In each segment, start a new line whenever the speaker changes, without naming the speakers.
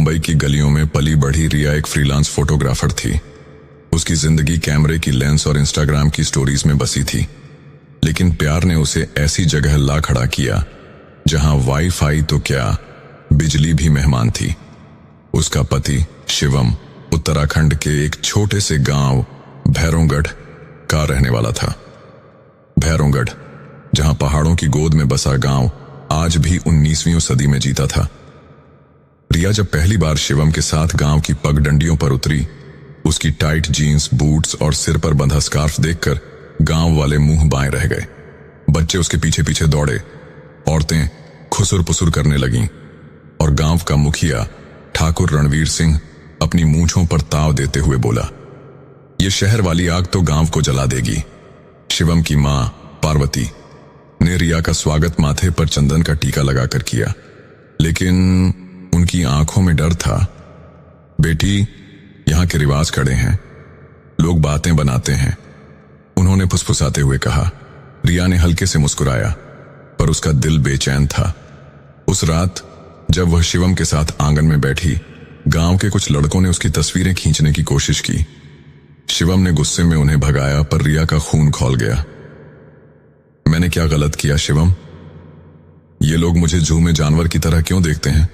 मुंबई की गलियों में पली बढ़ी रिया एक फ्रीलांस फोटोग्राफर थी। उसकी जिंदगी कैमरे की लेंस और इंस्टाग्राम की स्टोरीज में बसी थी। लेकिन प्यार ने उसे ऐसी जगह ला खड़ा किया जहां वाईफाई तो क्या, बिजली भी मेहमान थी। उसका पति शिवम उत्तराखंड के एक छोटे से गांव भैरोगढ़ का रहने वाला था। भैरोगढ़, जहां पहाड़ों की गोद में बसा गांव आज भी 19वीं सदी में जीता था। रिया जब पहली बार शिवम के साथ गांव की पगडंडियों पर उतरी, उसकी टाइट जीन्स, बूट्स और सिर पर बंधा स्कार्फ देखकर गांव वाले मुंह बाएं रह गए। बच्चे उसके पीछे पीछे दौड़े, औरतें खुसुर पुसुर करने लगीं और गांव का मुखिया ठाकुर रणवीर सिंह अपनी मूंछों पर ताव देते हुए बोला, ये शहर वाली आग तो गांव को जला देगी। शिवम की मां पार्वती ने रिया का स्वागत माथे पर चंदन का टीका लगाकर किया, लेकिन उनकी आंखों में डर था। बेटी, यहां के रिवाज कड़े हैं, लोग बातें बनाते हैं, उन्होंने फुसफुसाते हुए कहा। रिया ने हल्के से मुस्कुराया, पर उसका दिल बेचैन था। उस रात जब वह शिवम के साथ आंगन में बैठी, गांव के कुछ लड़कों ने उसकी तस्वीरें खींचने की कोशिश की। शिवम ने गुस्से में उन्हें भगाया, पर रिया का खून खौल गया। मैंने क्या गलत किया शिवम? ये लोग मुझे जू में जानवर की तरह क्यों देखते हैं?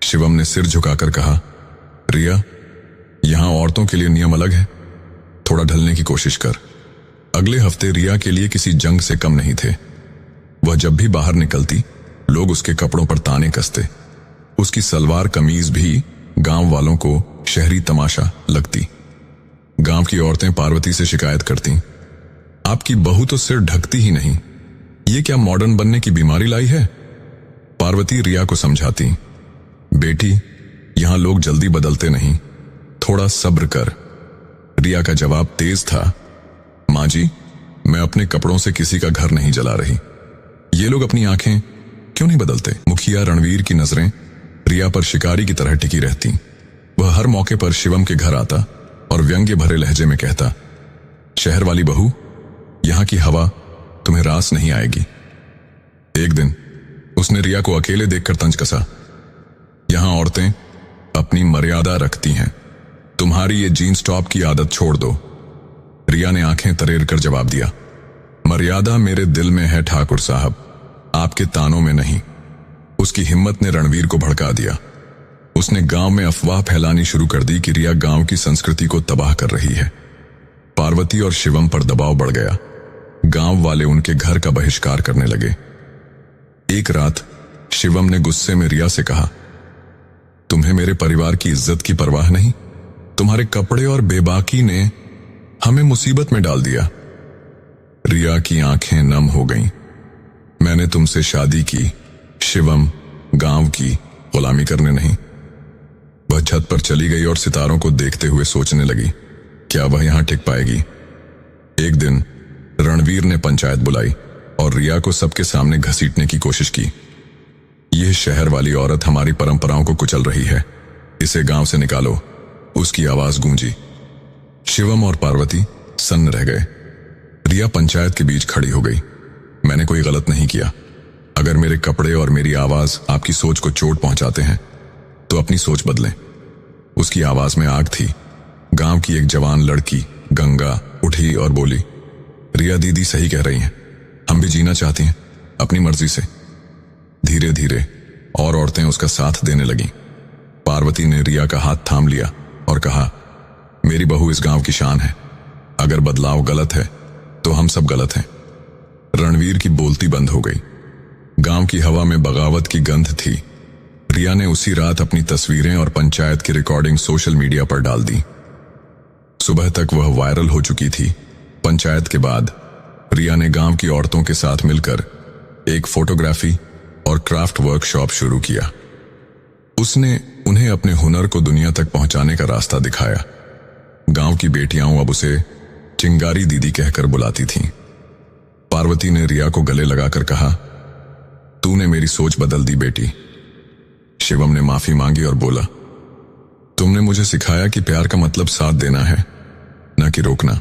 शिवम ने सिर झुकाकर कहा, रिया, यहां औरतों के लिए नियम अलग है, थोड़ा ढलने की कोशिश कर। अगले हफ्ते रिया के लिए किसी जंग से कम नहीं थे। वह जब भी बाहर निकलती, लोग उसके कपड़ों पर ताने कसते। उसकी सलवार कमीज भी गांव वालों को शहरी तमाशा लगती। गांव की औरतें पार्वती से शिकायत करती, आपकी बहू तो सिर ढकती ही नहीं, ये क्या मॉडर्न बनने की बीमारी लाई है? पार्वती रिया को समझाती, बेटी, यहां लोग जल्दी बदलते नहीं, थोड़ा सब्र कर। रिया का जवाब तेज था, मां जी, मैं अपने कपड़ों से किसी का घर नहीं जला रही, ये लोग अपनी आंखें क्यों नहीं बदलते? मुखिया रणवीर की नजरें रिया पर शिकारी की तरह टिकी रहती। वह हर मौके पर शिवम के घर आता और व्यंग्य भरे लहजे में कहता, शहर वाली बहू, यहां की हवा तुम्हें रास नहीं आएगी। एक दिन उसने रिया को अकेले देखकर तंज कसा, यहां औरतें अपनी मर्यादा रखती हैं, तुम्हारी ये जीन्स टॉप की आदत छोड़ दो। रिया ने आंखें तरेर कर जवाब दिया, मर्यादा मेरे दिल में है ठाकुर साहब, आपके तानों में नहीं। उसकी हिम्मत ने रणवीर को भड़का दिया। उसने गांव में अफवाह फैलानी शुरू कर दी कि रिया गांव की संस्कृति को तबाह कर रही है। पार्वती और शिवम पर दबाव बढ़ गया। गांव वाले उनके घर का बहिष्कार करने लगे। एक रात शिवम ने गुस्से में रिया से कहा, तुम्हें मेरे परिवार की इज्जत की परवाह नहीं? तुम्हारे कपड़े और बेबाकी ने हमें मुसीबत में डाल दिया। रिया की आंखें नम हो गईं। मैंने तुमसे शादी की शिवम, गांव की गुलामी करने नहीं। वह छत पर चली गई और सितारों को देखते हुए सोचने लगी, क्या वह यहां टिक पाएगी? एक दिन रणवीर ने पंचायत बुलाई और रिया को सबके सामने घसीटने की कोशिश की। यह शहर वाली औरत हमारी परंपराओं को कुचल रही है, इसे गांव से निकालो, उसकी आवाज गूंजी। शिवम और पार्वती सन्न रह गए। रिया पंचायत के बीच खड़ी हो गई, मैंने कोई गलत नहीं किया। अगर मेरे कपड़े और मेरी आवाज आपकी सोच को चोट पहुंचाते हैं तो अपनी सोच बदलें। उसकी आवाज में आग थी। गांव की एक जवान लड़की गंगा उठी और बोली, रिया दीदी सही कह रही हैं, हम भी जीना चाहती हैं अपनी मर्जी से। धीरे धीरे और औरतें उसका साथ देने लगीं। पार्वती ने रिया का हाथ थाम लिया और कहा, मेरी बहू इस गांव की शान है, अगर बदलाव गलत है तो हम सब गलत हैं। रणवीर की बोलती बंद हो गई। गांव की हवा में बगावत की गंध थी। रिया ने उसी रात अपनी तस्वीरें और पंचायत की रिकॉर्डिंग सोशल मीडिया पर डाल दी। सुबह तक वह वायरल हो चुकी थी। पंचायत के बाद रिया ने गांव की औरतों के साथ मिलकर एक फोटोग्राफी और क्राफ्ट वर्कशॉप शुरू किया। उसने उन्हें अपने हुनर को दुनिया तक पहुंचाने का रास्ता दिखाया। गांव की बेटियां अब उसे चिंगारी दीदी कहकर बुलाती थीं। पार्वती ने रिया को गले लगाकर कहा, तूने मेरी सोच बदल दी बेटी। शिवम ने माफी मांगी और बोला, तुमने मुझे सिखाया कि प्यार का मतलब साथ देना है, न कि रोकना।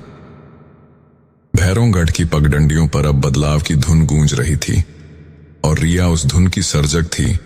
भैरोगढ़ की पगडंडियों पर अब बदलाव की धुन गूंज रही थी और रिया उस धुन की सर्जक थी